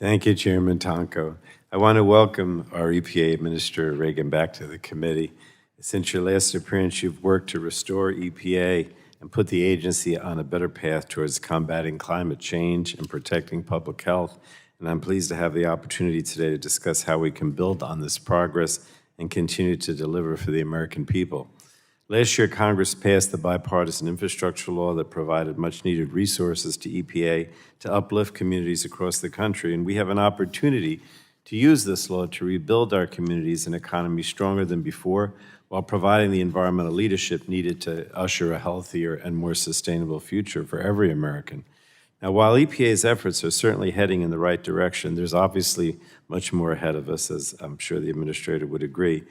Thank you, Chairman Tonko. I want to welcome our EPA Administrator Regan back to the committee. Since your last appearance, you've worked to restore EPA and put the agency on a better path towards combating climate change and protecting public health. And I'm pleased to have the opportunity today to discuss how we can build on this progress and continue to deliver for the American people. Last year, Congress passed the bipartisan infrastructure law that provided much-needed resources to EPA to uplift communities across the country, and we have an opportunity to use this law to rebuild our communities and economies stronger than before, while providing the environmental leadership needed to usher a healthier and more sustainable future for every American. Now, while EPA's efforts are certainly heading in the right direction, there's obviously much more ahead of us, as I'm sure the Administrator would agree.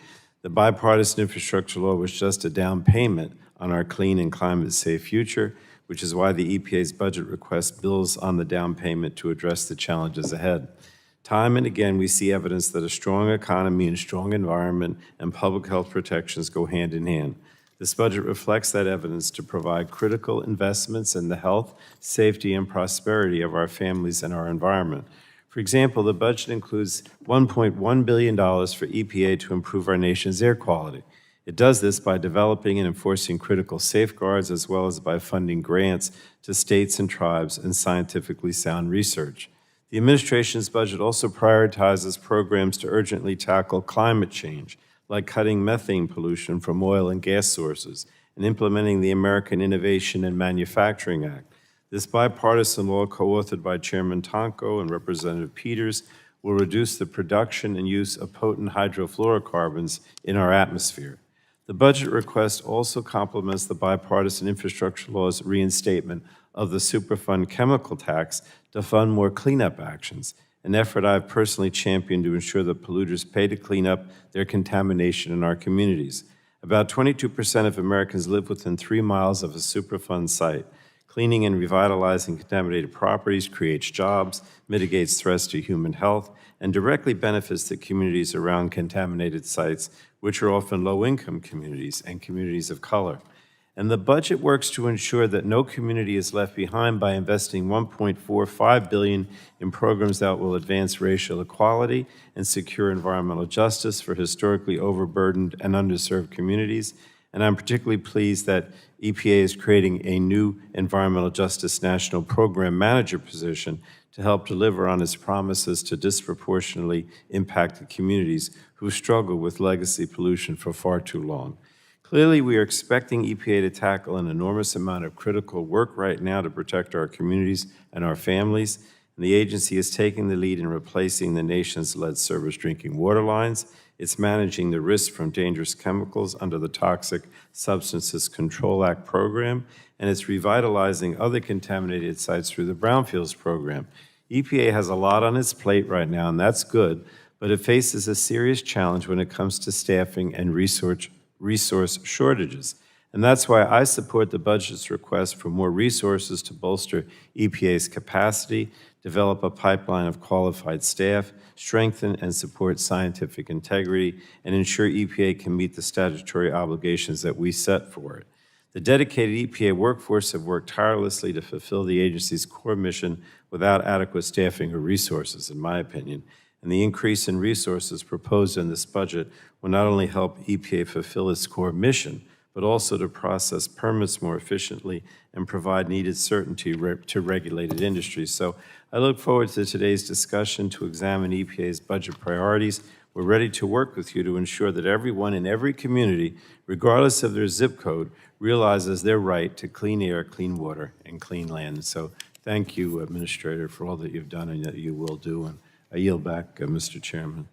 The bipartisan infrastructure law was just a down payment on our clean and climate-safe future, which is why the EPA's budget request builds on the down payment to address the challenges ahead. Time and again, we see evidence that a strong economy and strong environment and public health protections go hand in hand. This budget reflects that evidence to provide critical investments in the health, safety, and prosperity of our families and our environment. For example, the budget includes $1.1 billion for EPA to improve our nation's air quality. It does this by developing and enforcing critical safeguards, as well as by funding grants to states and tribes and scientifically sound research. The administration's budget also prioritizes programs to urgently tackle climate change, like cutting methane pollution from oil and gas sources and implementing the American Innovation and Manufacturing Act. This bipartisan law, co-authored by Chairman Tonko and Representative Peters, will reduce the production and use of potent hydrofluorocarbons in our atmosphere. The budget request also complements the bipartisan infrastructure law's reinstatement of the Superfund chemical tax to fund more cleanup actions, an effort I've personally championed to ensure that polluters pay to clean up their contamination in our communities. About 22% of Americans live within 3 miles of a Superfund site. Cleaning and revitalizing contaminated properties creates jobs, mitigates threats to human health, and directly benefits the communities around contaminated sites, which are often low-income communities and communities of color. And the budget works to ensure that no community is left behind by investing $1.45 billion in programs that will advance racial equality and secure environmental justice for historically overburdened and underserved communities. And I'm particularly pleased that EPA is creating a new Environmental Justice National Program Manager position to help deliver on its promises to disproportionately impacted communities who struggle with legacy pollution for far too long. Clearly, we are expecting EPA to tackle an enormous amount of critical work right now to protect our communities and our families, and the agency is taking the lead in replacing the nation's lead service drinking water lines. It's managing the risk from dangerous chemicals under the Toxic Substances Control Act program, and it's revitalizing other contaminated sites through the Brownfields program. EPA has a lot on its plate right now, and that's good, but it faces a serious challenge when it comes to staffing and resource shortages. And that's why I support the budget's request for more resources to bolster EPA's capacity, develop a pipeline of qualified staff, strengthen and support scientific integrity, and ensure EPA can meet the statutory obligations that we set for it. The dedicated EPA workforce have worked tirelessly to fulfill the agency's core mission without adequate staffing or resources, in my opinion. And the increase in resources proposed in this budget will not only help EPA fulfill its core mission, but also to process permits more efficiently and provide needed certainty to regulated industries. So I look forward to today's discussion to examine EPA's budget priorities. We're ready to work with you to ensure that everyone in every community, regardless of their zip code, realizes their right to clean air, clean water, and clean land. So thank you, Administrator, for all that you've done and that you will do. And I yield back, Mr. Chairman.